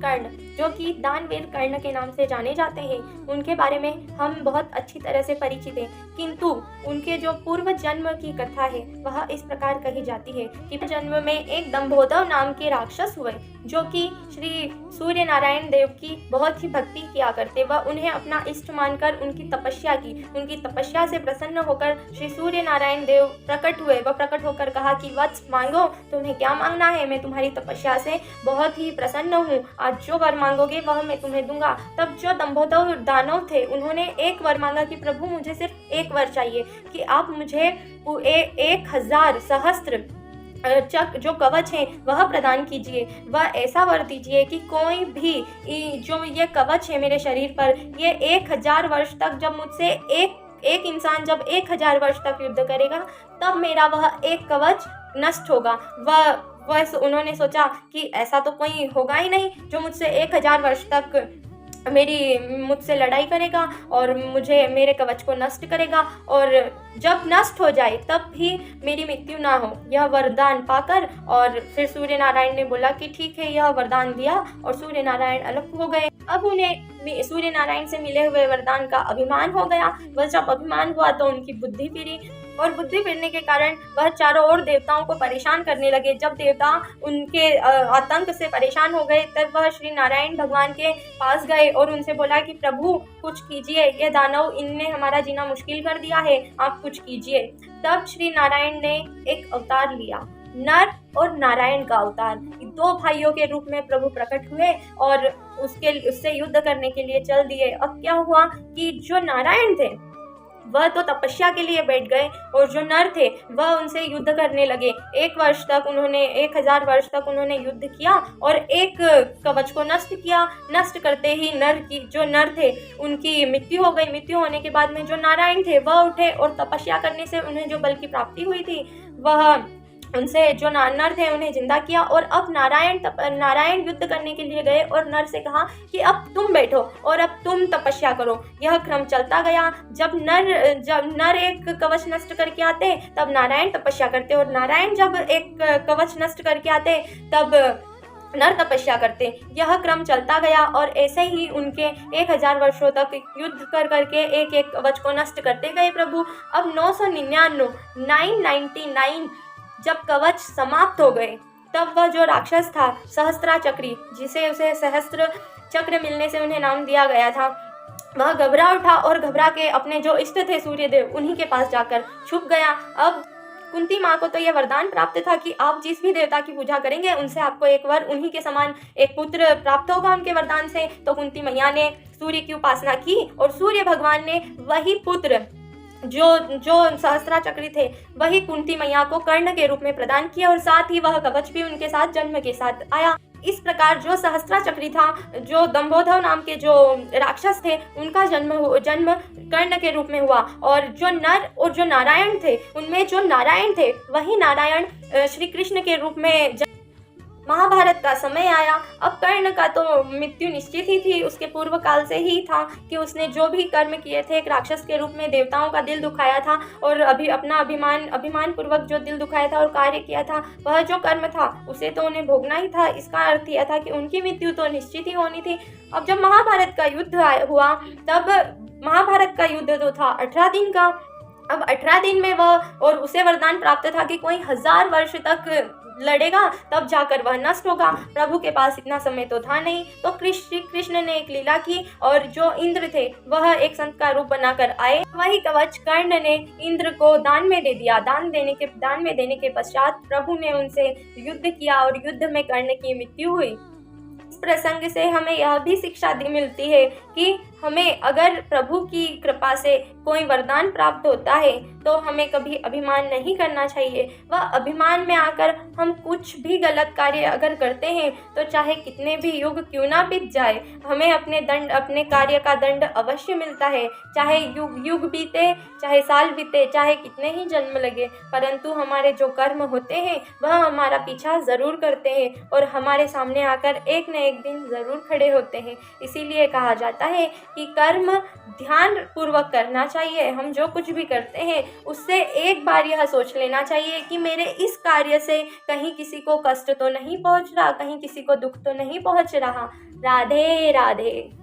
कर्ण, जो कि दानवीर कर्ण के नाम से जाने जाते हैं, उनके बारे में हम बहुत अच्छी तरह से परिचित हैं। किंतु उनके जो पूर्व जन्म की कथा है वह इस प्रकार कही जाती है कि जन्म में एक दंभोदर नाम के राक्षस हुए, जो कि श्री सूर्य नारायण देव की बहुत ही भक्ति किया करते। वह उन्हें अपना इष्ट मानकर उनकी तपस्या की। उनकी तपस्या से प्रसन्न होकर श्री सूर्य नारायण देव प्रकट हुए। वह प्रकट होकर कहा कि वत्स मांगो, तुम्हें क्या मांगना है, मैं तुम्हारी तपस्या से बहुत ही प्रसन्न हूँ, आज जो वर मांगोगे वह मैं तुम्हें दूंगा। तब जो दंभोदर दानव थे उन्होंने एक वर मांगा कि प्रभु मुझे सिर्फ एक वर चाहिए कि आप मुझे 1000 सहस्त्र जो कवच है वह प्रदान कीजिए। वह ऐसा वर दीजिए कि कोई भी जो ये कवच है मेरे शरीर पर, ये 1000 वर्ष तक, जब मुझसे एक इंसान जब 1000 वर्ष तक युद्ध करेगा तब मेरा वह एक कवच नष्ट होगा। वह उन्होंने सोचा कि ऐसा तो कोई होगा ही नहीं जो मुझसे 1000 वर्ष तक मुझसे लड़ाई करेगा और मेरे कवच को नष्ट करेगा, और जब नष्ट हो जाए तब भी मेरी मृत्यु ना हो। यह वरदान पाकर और फिर सूर्य नारायण ने बोला कि ठीक है, यह वरदान दिया और सूर्य नारायण अलग हो गए। अब उन्हें सूर्य नारायण से मिले हुए वरदान का अभिमान हो गया। वह जब अभिमान हुआ तो उनकी बुद्धि फिरी, और बुद्धि फिरने के कारण वह चारों ओर देवताओं को परेशान करने लगे। जब देवता उनके आतंक से परेशान हो गए तब वह श्री नारायण भगवान के पास गए और उनसे बोला कि प्रभु कुछ कीजिए, ये दानव इनने हमारा जीना मुश्किल कर दिया है, आप कुछ कीजिए। तब श्री नारायण ने एक अवतार लिया, नर और नारायण का अवतार। 2 भाइयों के रूप में प्रभु प्रकट हुए और उससे युद्ध करने के लिए चल दिए। अब क्या हुआ कि जो नारायण थे वह तो तपस्या के लिए बैठ गए और जो नर थे वह उनसे युद्ध करने लगे। 1000 वर्ष तक उन्होंने युद्ध किया और एक कवच को नष्ट किया। नष्ट करते ही जो नर थे उनकी मृत्यु हो गई। मृत्यु होने के बाद में जो नारायण थे वह उठे और तपस्या करने से उन्हें जो बल की प्राप्ति हुई थी वह उनसे जो नर थे उन्हें जिंदा किया। और अब नारायण युद्ध करने के लिए गए और नर से कहा कि अब तुम बैठो और अब तुम तपस्या करो। यह क्रम चलता गया। जब नर एक कवच नष्ट करके आते तब नारायण तपस्या करते, और नारायण जब एक कवच नष्ट करके आते तब नर तपस्या करते। यह क्रम चलता गया और ऐसे ही उनके 1000 वर्षों तक युद्ध करके एक कवच को नष्ट करते गए प्रभु। अब 999 जब कवच समाप्त हो गए तब वह जो राक्षस था सहस्त्रा चक्री, उसे सहस्त्र चक्र मिलने से उन्हें नाम दिया गया था, वह घबरा उठा और घबरा के अपने जो इष्ट थे सूर्यदेव उन्हीं के पास जाकर छुप गया। अब कुंती माँ को तो यह वरदान प्राप्त था कि आप जिस भी देवता की पूजा करेंगे उनसे आपको एक वर उन्हीं के समान एक पुत्र प्राप्त होगा उनके वरदान से। तो कुंती मैया ने सूर्य की उपासना की और सूर्य भगवान ने वही पुत्र जो सहस्त्रा चक्री थे वही कुंती मैया को कर्ण के रूप में प्रदान किया, और साथ ही वह कवच भी उनके साथ जन्म के साथ आया। इस प्रकार जो सहस्त्रा चक्री था, जो दंभोदर नाम के जो राक्षस थे, उनका जन्म कर्ण के रूप में हुआ। और जो नर और जो नारायण थे उनमें जो नारायण थे वही नारायण श्री कृष्ण के रूप में महाभारत का समय आया। अब कर्ण का तो मृत्यु निश्चित ही थी, उसके पूर्व काल से ही था कि उसने जो भी कर्म किए थे, एक राक्षस के रूप में देवताओं का दिल दुखाया था और अपना अभिमान पूर्वक जो दिल दुखाया था और कार्य किया था, वह जो कर्म था उसे तो उन्हें भोगना ही था। इसका अर्थ यह था कि उनकी मृत्यु तो निश्चित ही होनी थी। अब जब महाभारत का युद्ध हुआ तब महाभारत का युद्ध तो था 18 दिन का। अब 18 दिन में और उसे वरदान प्राप्त था कि कोई 1000 वर्ष तक लड़ेगा तब जाकर वह नष्ट होगा। प्रभु के पास इतना समय तो था नहीं, तो कृष्ण ने एक लीला की और जो इंद्र थे वह एक संत का रूप बनाकर आए। वही कवच कर्ण ने इंद्र को दान में दे दिया। दान में देने के पश्चात प्रभु ने उनसे युद्ध किया और युद्ध में कर्ण की मृत्यु हुई। इस प्रसंग से हमें यह भी शिक्षा मिलती है कि हमें अगर प्रभु की कृपा से कोई वरदान प्राप्त होता है तो हमें कभी अभिमान नहीं करना चाहिए। वह अभिमान में आकर हम कुछ भी गलत कार्य अगर करते हैं तो चाहे कितने भी युग क्यों ना बीत जाए, हमें अपने कार्य का दंड अवश्य मिलता है। चाहे युग बीते, चाहे साल बीते, चाहे कितने ही जन्म लगे, परंतु हमारे जो कर्म होते हैं वह हमारा पीछा जरूर करते हैं और हमारे सामने आकर एक न एक दिन जरूर खड़े होते हैं। इसीलिए कहा जाता है कि कर्म ध्यान पूर्वक करना चाहिए। हम जो कुछ भी करते हैं उससे एक बार यह सोच लेना चाहिए कि मेरे इस कार्य से कहीं किसी को कष्ट तो नहीं पहुंच रहा, कहीं किसी को दुख तो नहीं पहुंच रहा। राधे राधे।